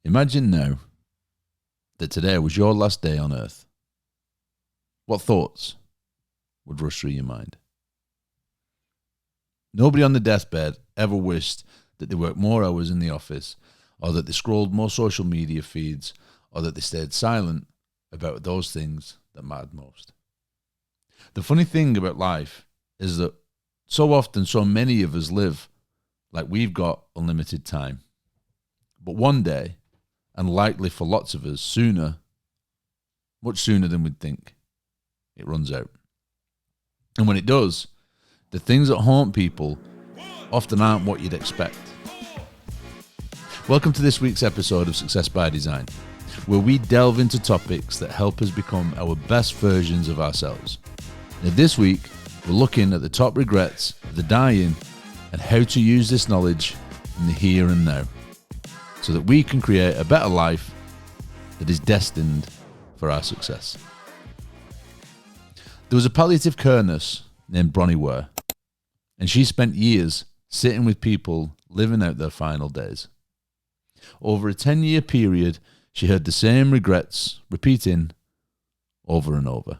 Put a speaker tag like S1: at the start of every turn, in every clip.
S1: Imagine now that today was your last day on earth. What thoughts would rush through your mind? Nobody on the deathbed ever wished that they worked more hours in the office, or that they scrolled more social media feeds, or that they stayed silent about those things that mattered most. The funny thing about life is that so often so many of us live like we've got unlimited time. But one day, and likely for lots of us sooner, much sooner than we'd think, it runs out. And when it does, the things that haunt people often aren't what you'd expect. Welcome to this week's episode of Success by Design, where we delve into topics that help us become our best versions of ourselves. Now this week, we're looking at the top regrets of the dying and how to use this knowledge in the here and now, so that we can create a better life that is destined for our success. There was a palliative care nurse named Bronnie Ware, and she spent years sitting with people living out their final days. Over a 10-year period, she heard the same regrets repeating over and over.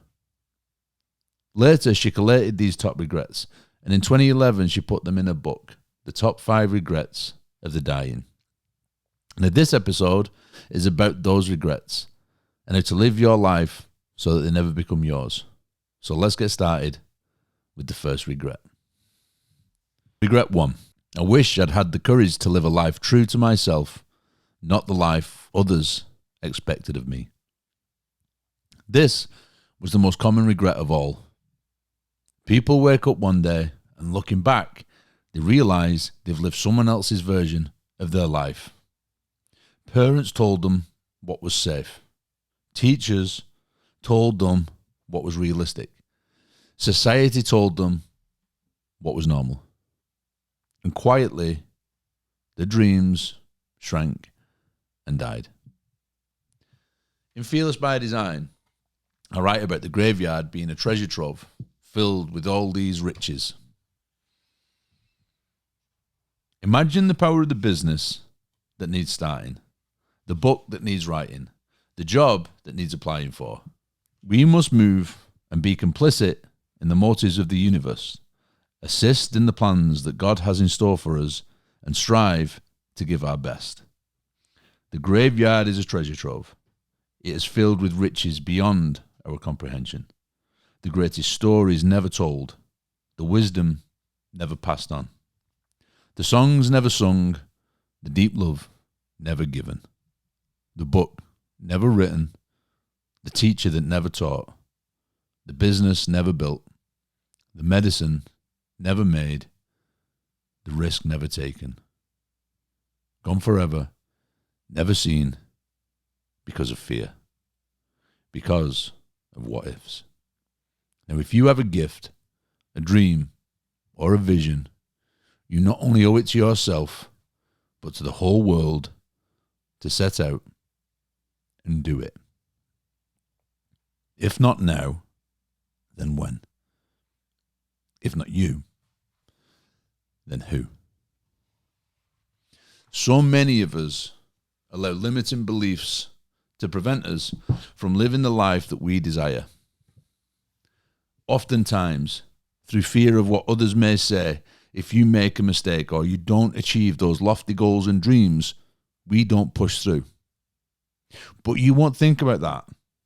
S1: Later, she collated these top regrets, and in 2011, she put them in a book, The Top 5 Regrets of the Dying. Now, this episode is about those regrets and how to live your life so that they never become yours. So let's get started with the first regret. Regret 1. I wish I'd had the courage to live a life true to myself, not the life others expected of me. This was the most common regret of all. People wake up one day and looking back, they realize they've lived someone else's version of their life. Parents told them what was safe. Teachers told them what was realistic. Society told them what was normal. And quietly, their dreams shrank and died. In Fearless by Design, I write about the graveyard being a treasure trove filled with all these riches. Imagine the power of the business that needs starting, the book that needs writing, the job that needs applying for. We must move and be complicit in the motives of the universe, assist in the plans that God has in store for us, and strive to give our best. The graveyard is a treasure trove. It is filled with riches beyond our comprehension. The greatest stories never told, the wisdom never passed on, the songs never sung, the deep love never given, the book never written, the teacher that never taught, the business never built, the medicine never made, the risk never taken, gone forever, never seen, because of fear, because of what ifs. Now, if you have a gift, a dream, or a vision, you not only owe it to yourself, but to the whole world to set out and do it. If not now, then when? If not you, then who? So many of us allow limiting beliefs to prevent us from living the life that we desire. Oftentimes, through fear of what others may say, if you make a mistake or you don't achieve those lofty goals and dreams, we don't push through. But you won't think about that.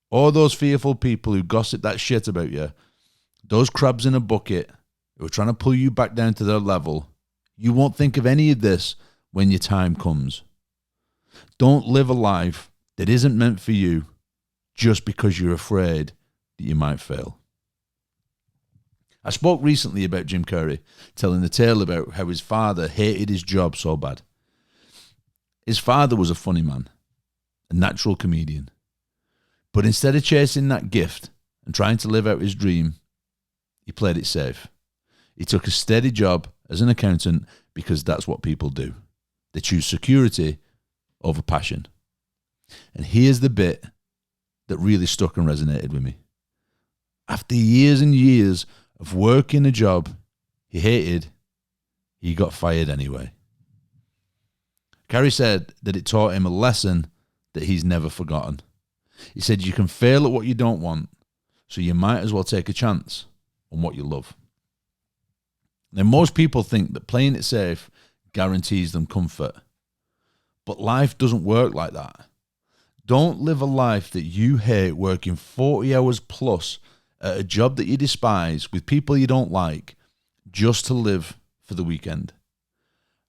S1: All those fearful people who gossip that shit about you, those crabs in a bucket who are trying to pull you back down to their level, you won't think of any of this when your time comes. Don't live a life that isn't meant for you just because you're afraid that you might fail. I spoke recently about Jim Carrey telling the tale about how his father hated his job so bad. His father was a funny man, a natural comedian. But instead of chasing that gift and trying to live out his dream, he played it safe. He took a steady job as an accountant because that's what people do. They choose security over passion. And here's the bit that really stuck and resonated with me. After years and years of working a job he hated, he got fired anyway. Carey said that it taught him a lesson that he's never forgotten. He said you can fail at what you don't want, so you might as well take a chance on what you love. Now, most people think that playing it safe guarantees them comfort, but life doesn't work like that. Don't live a life that you hate, working 40 hours plus at a job that you despise with people you don't like, just to live for the weekend.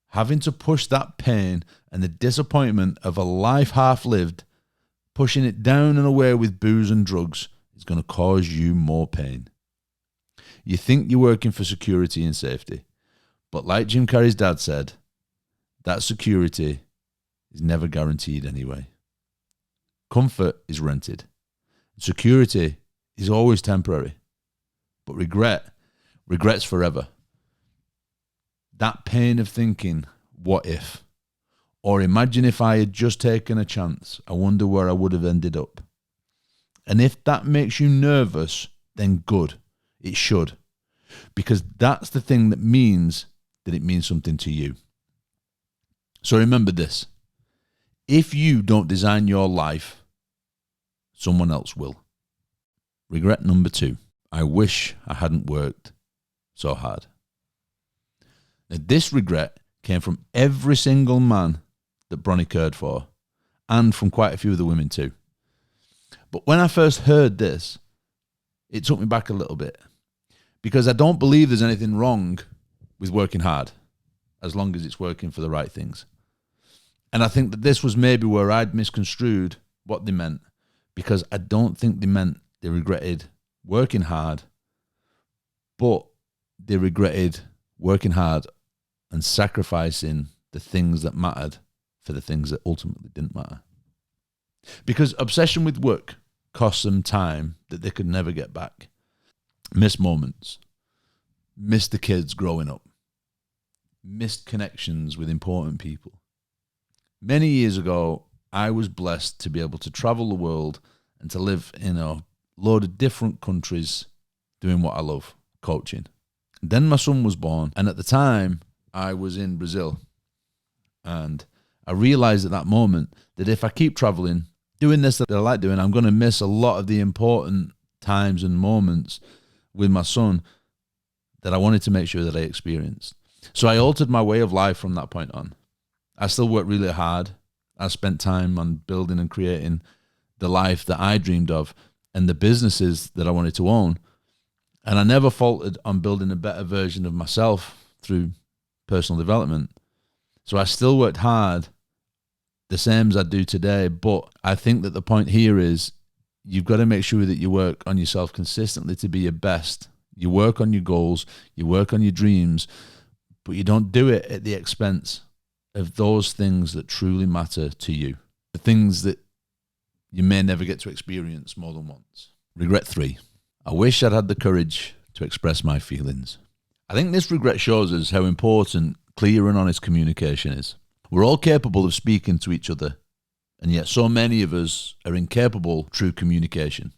S1: Having to push that pain and the disappointment of a life half lived, pushing it down and away with booze and drugs, is going to cause you more pain. You think you're working for security and safety, but like Jim Carrey's dad said, that security is never guaranteed anyway. Comfort is rented. Security is always temporary. But regret's forever. That pain of thinking, what if? Or imagine if I had just taken a chance, I wonder where I would have ended up. And if that makes you nervous, then good. It should. Because that's the thing that means that it means something to you. So remember this. If you don't design your life, someone else will. Regret number 2. I wish I hadn't worked so hard. Now, this regret came from every single man that Bronnie cared for, and from quite a few of the women too. But when I first heard this, it took me back a little bit, because I don't believe there's anything wrong with working hard, as long as it's working for the right things. And I think that this was maybe where I'd misconstrued what they meant, because I don't think they meant they regretted working hard, but they regretted working hard and sacrificing the things that mattered for the things that ultimately didn't matter. Because obsession with work cost them time that they could never get back. Missed moments, missed the kids growing up, missed connections with important people. Many years ago, I was blessed to be able to travel the world and to live in a load of different countries doing what I love, coaching. Then my son was born, and at the time, I was in Brazil. And I realized at that moment that if I keep traveling, doing this that I like doing, I'm going to miss a lot of the important times and moments with my son that I wanted to make sure that I experienced. So I altered my way of life from that point on. I still work really hard. I spent time on building and creating the life that I dreamed of and the businesses that I wanted to own. And I never faltered on building a better version of myself through personal development. So I still worked hard the same as I do today, but I think that the point here is you've got to make sure that you work on yourself consistently to be your best. You work on your goals, you work on your dreams, but you don't do it at the expense of those things that truly matter to you, the things that you may never get to experience more than once. Regret 3. I wish I'd had the courage to express my feelings. I think this regret shows us how important clear and honest communication is. We're all capable of speaking to each other, and yet so many of us are incapable of true communication.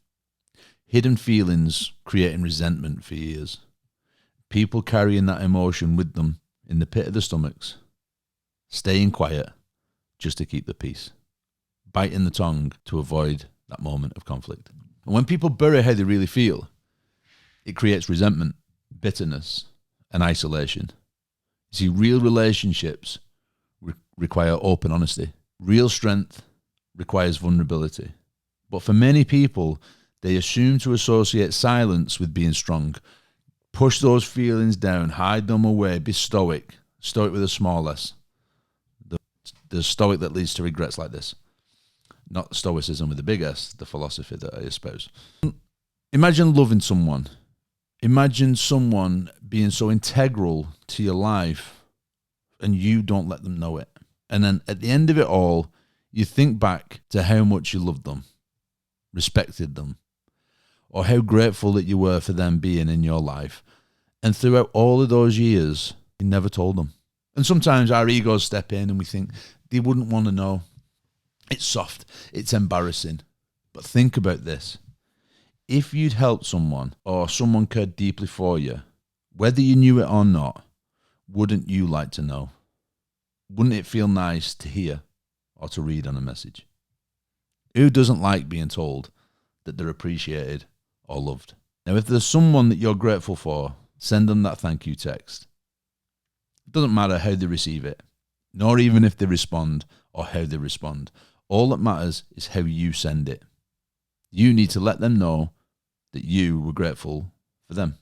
S1: Hidden feelings creating resentment for years. People carrying that emotion with them in the pit of their stomachs. Staying quiet just to keep the peace. Biting the tongue to avoid that moment of conflict. And when people bury how they really feel, it creates resentment, bitterness, and isolation. You see, real relationships require open honesty. Real strength requires vulnerability. But for many people, they assume to associate silence with being strong. Push those feelings down, hide them away, be stoic. Stoic with a small s. The stoic that leads to regrets like this. Not Stoicism with a big S, the philosophy that I espouse. Imagine loving someone. Imagine someone being so integral to your life and you don't let them know it. And then at the end of it all, you think back to how much you loved them, respected them, or how grateful that you were for them being in your life. And throughout all of those years, you never told them. And sometimes our egos step in and we think they wouldn't want to know. It's soft. It's embarrassing. But think about this. If you'd helped someone or someone cared deeply for you, whether you knew it or not, wouldn't you like to know? wouldn't it feel nice to hear or to read on a message? Who doesn't like being told that they're appreciated or loved? Now, if there's someone that you're grateful for, send them that thank you text. It doesn't matter how they receive it, nor even if they respond or how they respond. All that matters is how you send it. You need to let them know that you were grateful for them.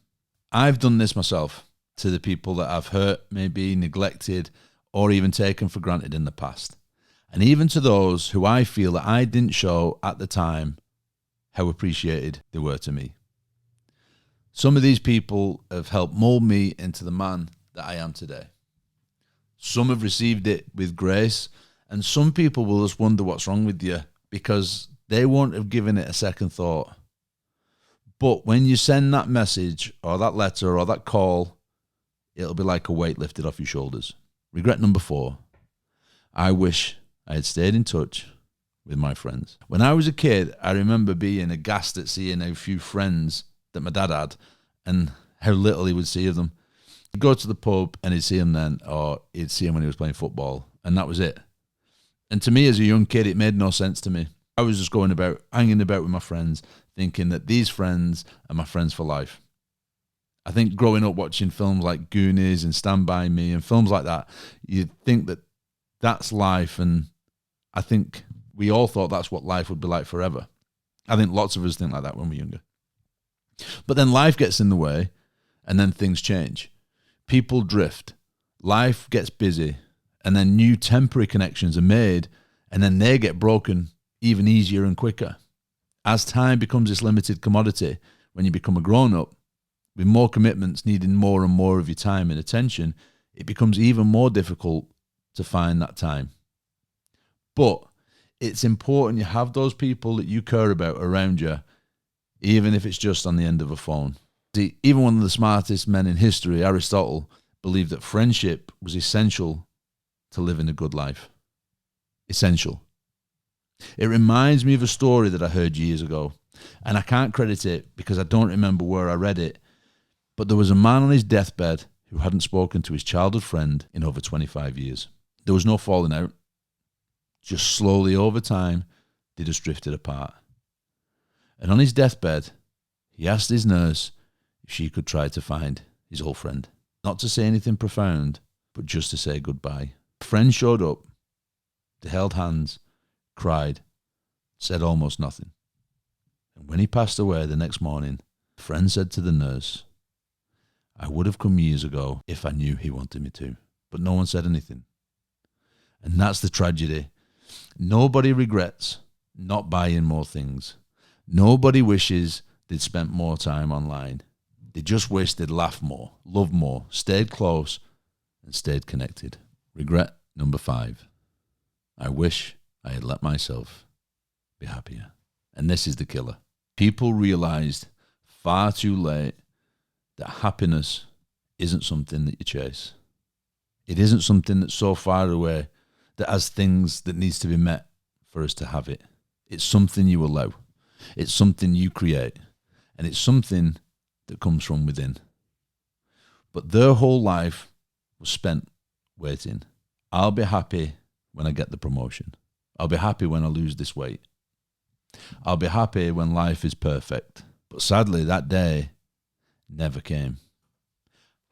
S1: I've done this myself to the people that I've hurt, maybe neglected, or even taken for granted in the past. And even to those who I feel that I didn't show at the time how appreciated they were to me. Some of these people have helped mold me into the man that I am today. Some have received it with grace, and some people will just wonder what's wrong with you because they won't have given it a second thought. But when you send that message or that letter or that call, it'll be like a weight lifted off your shoulders. Regret number 4. I wish I had stayed in touch with my friends. When I was a kid, I remember being aghast at seeing how few friends that my dad had and how little he would see of them. He'd go to the pub and he'd see him then, or he'd see him when he was playing football, and that was it. And to me as a young kid, it made no sense to me. I was just going about, hanging about with my friends, thinking that these friends are my friends for life. I think growing up watching films like Goonies and Stand By Me and films like that, you'd think that that's life, and I think we all thought that's what life would be like forever. I think lots of us think like that when we're younger. But then life gets in the way, and then things change. People drift. Life gets busy, and then new temporary connections are made, and then they get broken even easier and quicker. As time becomes this limited commodity, when you become a grown-up, with more commitments needing more and more of your time and attention, it becomes even more difficult to find that time. But it's important you have those people that you care about around you, even if it's just on the end of a phone. See, even one of the smartest men in history, Aristotle, believed that friendship was essential to living a good life. Essential. It reminds me of a story that I heard years ago, and I can't credit it because I don't remember where I read it, but there was a man on his deathbed who hadn't spoken to his childhood friend in over 25 years. There was no falling out. Just slowly over time, they just drifted apart. And on his deathbed, he asked his nurse if she could try to find his old friend. Not to say anything profound, but just to say goodbye. A friend showed up, they held hands, cried, said almost nothing. And when he passed away the next morning, the friend said to the nurse, "I would have come years ago if I knew he wanted me to." But no one said anything. And that's the tragedy. Nobody regrets not buying more things. Nobody wishes they'd spent more time online. They just wish they'd laughed more, loved more, stayed close, and stayed connected. Regret number 5. I wish I had let myself be happier. And this is the killer. People realized far too late that happiness isn't something that you chase. It isn't something that's so far away that has things that needs to be met for us to have it. It's something you allow. It's something you create. And it's something that comes from within. But their whole life was spent waiting. I'll be happy when I get the promotion. I'll be happy when I lose this weight. I'll be happy when life is perfect. But sadly, that day never came.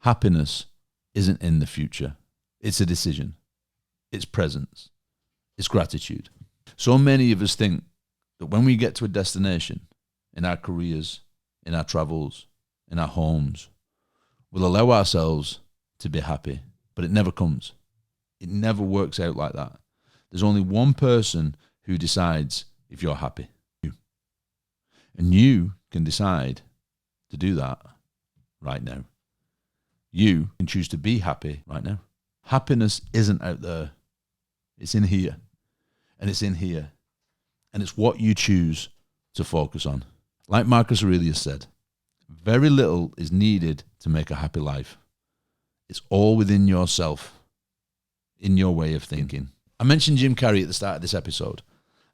S1: Happiness isn't in the future. It's a decision. It's presence. It's gratitude. So many of us think that when we get to a destination, in our careers, in our travels, in our homes, we'll allow ourselves to be happy. But it never comes. It never works out like that. There's only one person who decides if you're happy. You. And you can decide to do that right now. You can choose to be happy right now. Happiness isn't out there. It's in here. And it's in here. And it's what you choose to focus on. Like Marcus Aurelius said, very little is needed to make a happy life. It's all within yourself, in your way of thinking. I mentioned Jim Carrey at the start of this episode,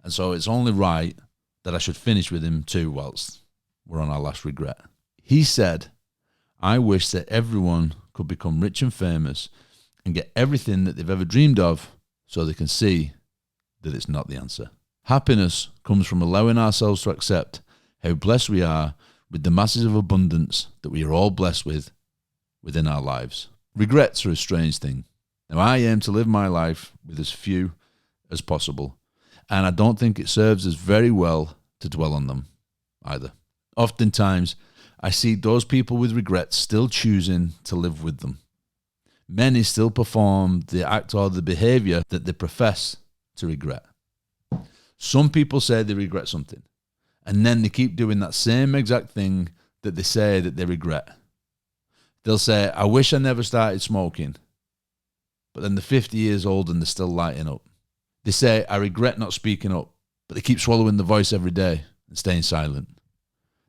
S1: and so it's only right that I should finish with him too whilst we're on our last regret. He said, "I wish that everyone could become rich and famous and get everything that they've ever dreamed of so they can see that it's not the answer. Happiness comes from allowing ourselves to accept how blessed we are with the masses of abundance that we are all blessed with within our lives. Regrets are a strange thing. Now, I aim to live my life with as few as possible, and I don't think it serves us very well to dwell on them either. Oftentimes, I see those people with regrets still choosing to live with them. Many still perform the act or the behavior that they profess to regret. Some people say they regret something, and then they keep doing that same exact thing that they say that they regret. They'll say, I wish I never started smoking, but then they're 50 years old and they're still lighting up. They say, I regret not speaking up, but they keep swallowing the voice every day and staying silent.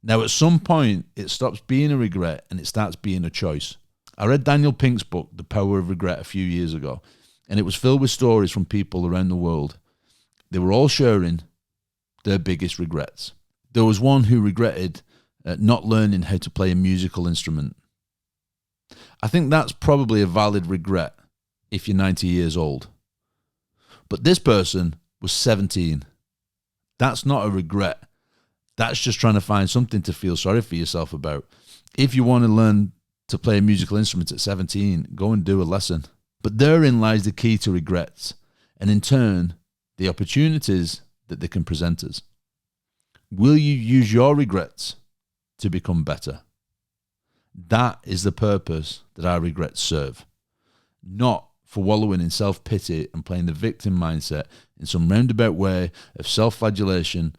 S1: Now, at some point, it stops being a regret and it starts being a choice. I read Daniel Pink's book, The Power of Regret, a few years ago, and it was filled with stories from people around the world. They were all sharing their biggest regrets. There was one who regretted not learning how to play a musical instrument. I think that's probably a valid regret if you're 90 years old. But this person was 17. That's not a regret. That's just trying to find something to feel sorry for yourself about. If you want to learn to play a musical instrument at 17, go and do a lesson. But therein lies the key to regrets, and in turn, the opportunities that they can present us. Will you use your regrets to become better? That is the purpose that our regrets serve. Not for wallowing in self-pity and playing the victim mindset in some roundabout way of self-flagellation,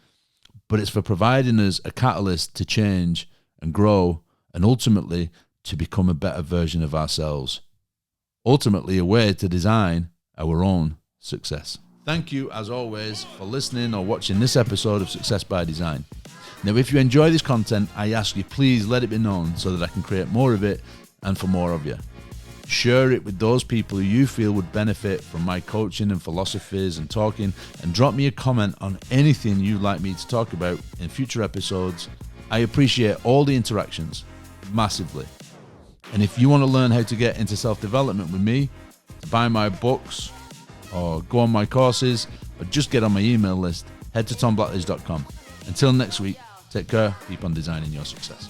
S1: but it's for providing us a catalyst to change and grow and ultimately to become a better version of ourselves. Ultimately, a way to design our own success. Thank you, as always, for listening or watching this episode of Success by Design. Now, if you enjoy this content, I ask you please let it be known so that I can create more of it and for more of you. Share it with those people who you feel would benefit from my coaching and philosophies and talking, and drop me a comment on anything you'd like me to talk about in future episodes. I appreciate all the interactions massively. And if you want to learn how to get into self-development with me, to buy my books or go on my courses or just get on my email list, head to tomblackledge.com. Until next week, take care, keep on designing your success.